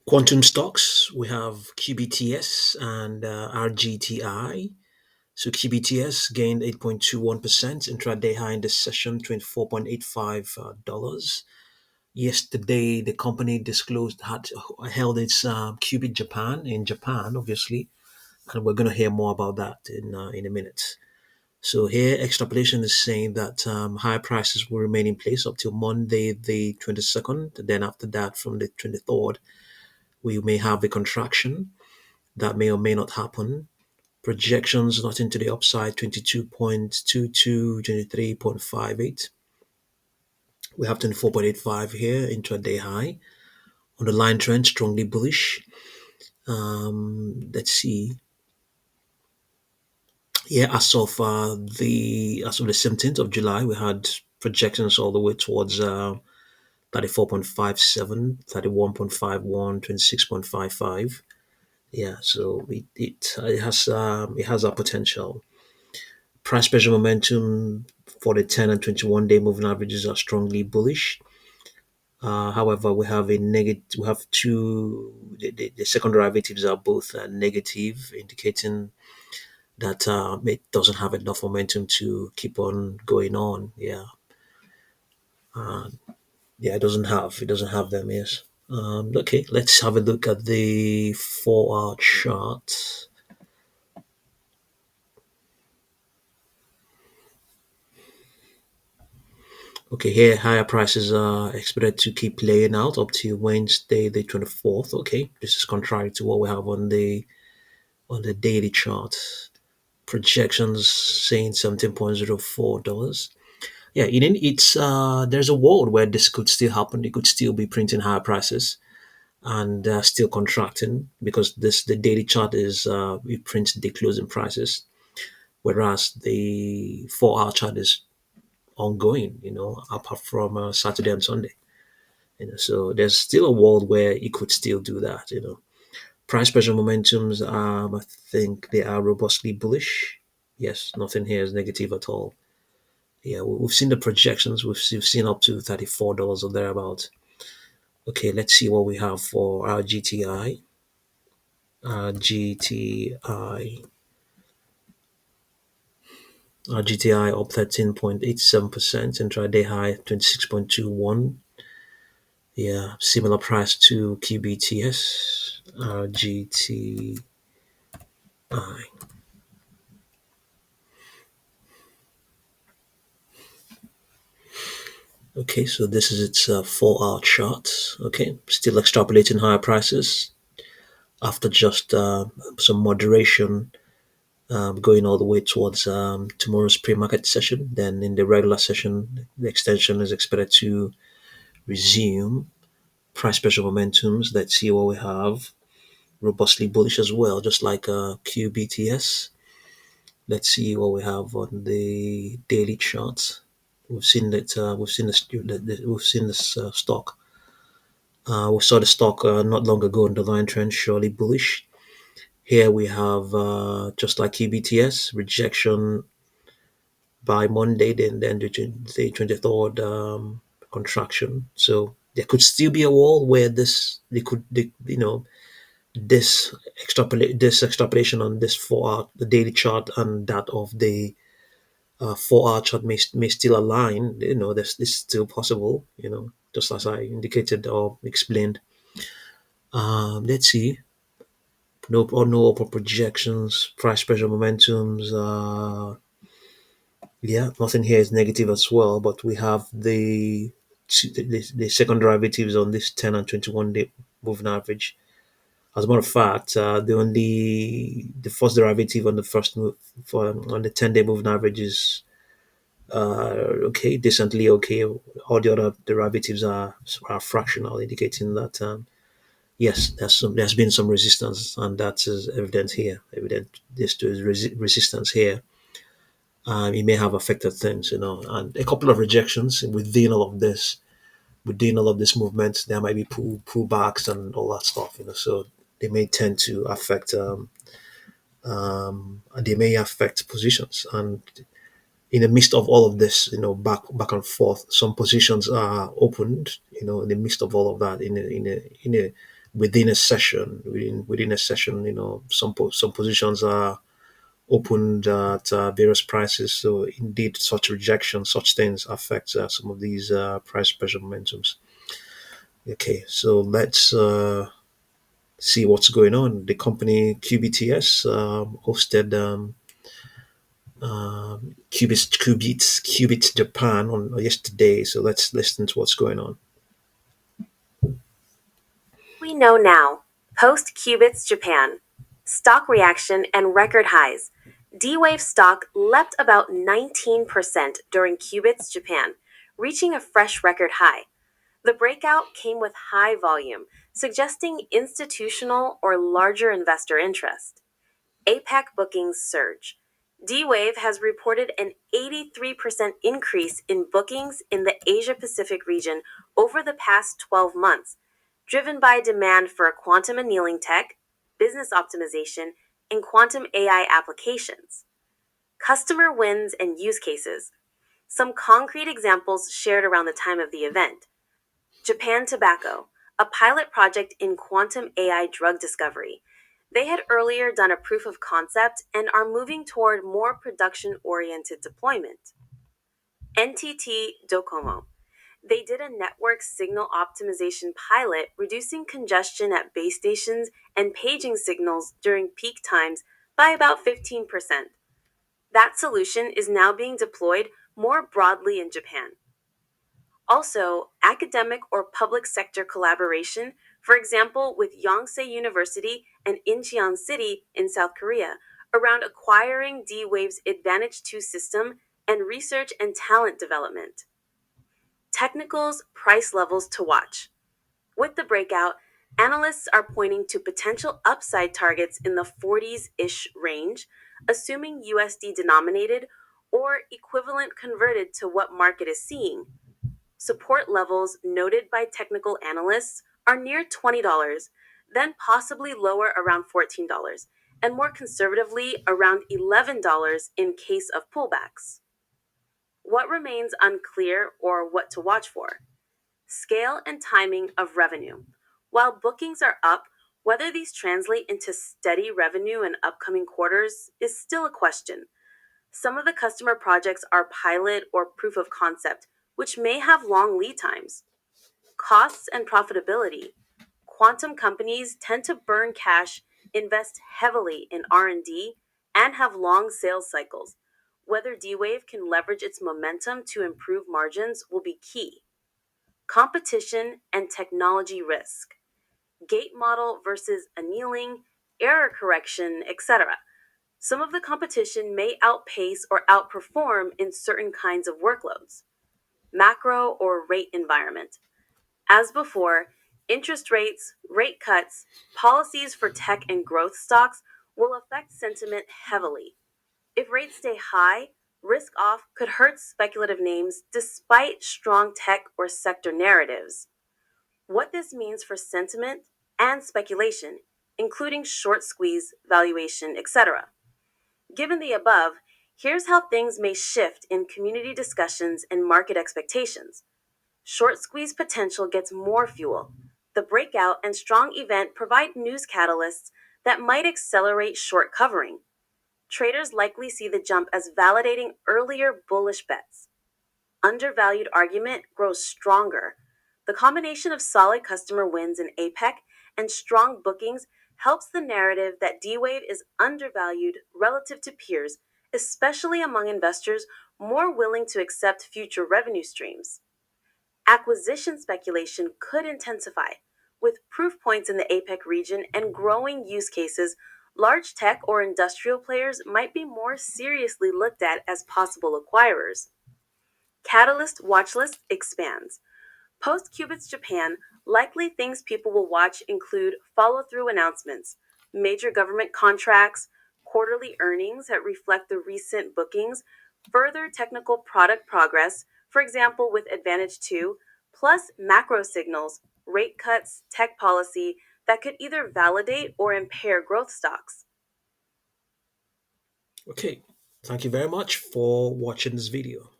Quantum stocks, we have QBTS and RGTI. So QBTS gained 8.21% intraday high in this session, $24.85. Yesterday, the company disclosed had held its Qubit Japan in Japan, obviously, and we're going to hear more about that in a minute. So here, extrapolation is saying that higher prices will remain in place up till Monday, the 22nd. Then after that, from the 23rd, we may have a contraction that may or may not happen. Projections not into the upside 22.22, 23.58. We have 24.85 here, intraday high. On the line trend, strongly bullish. Let's see. Yeah, as of the 17th of July, we had projections all the way towards 34.57, 31.51, 26.55. Yeah, so it has a potential. Price pressure momentum for the 10 and 21-day moving averages are strongly bullish. However, we have a negative. We have two. The second derivatives are both negative, indicating that it doesn't have enough momentum to keep on going on. Yeah, uh, yeah, it doesn't have them. Yes. Okay, let's have a look at the 4-hour chart. Okay, here higher prices are expected to keep playing out up to Wednesday, the 24th. Okay, this is contrary to what we have on the daily chart. Projections saying $17.04. Yeah, there's a world where this could still happen. It could still be printing higher prices and still contracting because the daily chart is it prints the closing prices, whereas the 4-hour chart is ongoing. Apart from Saturday and Sunday. So there's still a world where it could still do that. Price pressure momentums. I think they are robustly bullish. Yes, nothing here is negative at all. Yeah, we've seen the projections. We've seen up to $34 or thereabout. Okay, let's see what we have for our GTI. GTI. Our GTI up 13.87%, intraday high 26.21. Yeah, similar price to QBTS. GTI. Okay, so this is its 4-hour chart. Okay, still extrapolating higher prices after just some moderation going all the way towards tomorrow's pre-market session. Then in the regular session, the extension is expected to resume. Price pressure momentums. Let's see what we have. Robustly bullish as well, just like QBTS. Let's see what we have on the daily chart. We've seen that. We've seen this stock. We saw the stock not long ago on the line trend, surely bullish. Here we have just like QBTS rejection by Monday, then the 23rd contraction. So there could still be a wall where this extrapolation on this 4-hour the daily chart and that of the 4-hour chart may still align. This is still possible. Just as I indicated or explained. Let's see. No upper projections, price pressure momentums. Yeah, nothing here is negative as well. But we have the second derivatives on this 10 and 21-day moving average. As a matter of fact, the first derivative on the first move on the 10-day moving average is okay, decently okay. All the other derivatives are fractional, indicating that yes, there's been some resistance, and that is evident here. Evident this to resistance here. It may have affected things, and a couple of rejections within all of this. Within all of this movement, there might be pullbacks and all that stuff, So they may tend to affect. They may affect positions, and in the midst of all of this, back and forth, some positions are opened, in the midst of all of that, in a within a session. Within a session, some positions are opened at various prices. So indeed, such rejection, such things affect some of these price pressure momentums. Okay, so let's see what's going on. The company QBTS hosted Qubits Japan on yesterday. So let's listen to what's going on. We know now. Post-Qubits Japan. Stock reaction and record highs. D-Wave stock leapt about 19% during Qubits Japan, reaching a fresh record high. The breakout came with high volume, suggesting institutional or larger investor interest. APAC bookings surge. D-Wave has reported an 83% increase in bookings in the Asia Pacific region over the past 12 months, driven by demand for quantum annealing tech, business optimization, and quantum AI applications. Customer wins and use cases. Some concrete examples shared around the time of the event. Japan Tobacco, a pilot project in quantum AI drug discovery. They had earlier done a proof of concept and are moving toward more production oriented deployment. NTT Docomo. They did a network signal optimization pilot, reducing congestion at base stations and paging signals during peak times by about 15%. That solution is now being deployed more broadly in Japan. Also, academic or public sector collaboration, for example, with Yonsei University and Incheon City in South Korea, around acquiring D Wave's Advantage 2 system and research and talent development. Technicals, price levels to watch. With the breakout, analysts are pointing to potential upside targets in the 40s ish range, assuming USD denominated or equivalent converted to what market is seeing. Support levels noted by technical analysts are near $20, then possibly lower around $14, and more conservatively around $11 in case of pullbacks. What remains unclear or what to watch for? Scale and timing of revenue. While bookings are up, whether these translate into steady revenue in upcoming quarters is still a question. Some of the customer projects are pilot or proof of concept, which may have long lead times. Costs and profitability. Quantum companies tend to burn cash, invest heavily in R&D, and have long sales cycles. Whether D-Wave can leverage its momentum to improve margins will be key. Competition and technology risk. Gate model versus annealing, error correction, etc. Some of the competition may outpace or outperform in certain kinds of workloads. Macro or rate environment. As before, interest rates, rate cuts, policies for tech and growth stocks will affect sentiment heavily. If rates stay high, risk off could hurt speculative names despite strong tech or sector narratives. What this means for sentiment and speculation, including short squeeze, valuation, etc. Given the above, here's how things may shift in community discussions and market expectations. Short squeeze potential gets more fuel. The breakout and strong event provide news catalysts that might accelerate short covering. Traders likely see the jump as validating earlier bullish bets. Undervalued argument grows stronger. The combination of solid customer wins in APEC and strong bookings helps the narrative that D Wave is undervalued relative to peers, especially among investors more willing to accept future revenue streams. Acquisition speculation could intensify. With proof points in the APEC region and growing use cases, large tech or industrial players might be more seriously looked at as possible acquirers. Catalyst watchlist expands. Post Qubits Japan, likely things people will watch include follow through announcements, major government contracts, quarterly earnings that reflect the recent bookings, further technical product progress, for example, with Advantage 2, plus macro signals, rate cuts, tech policy that could either validate or impair growth stocks. Okay, thank you very much for watching this video.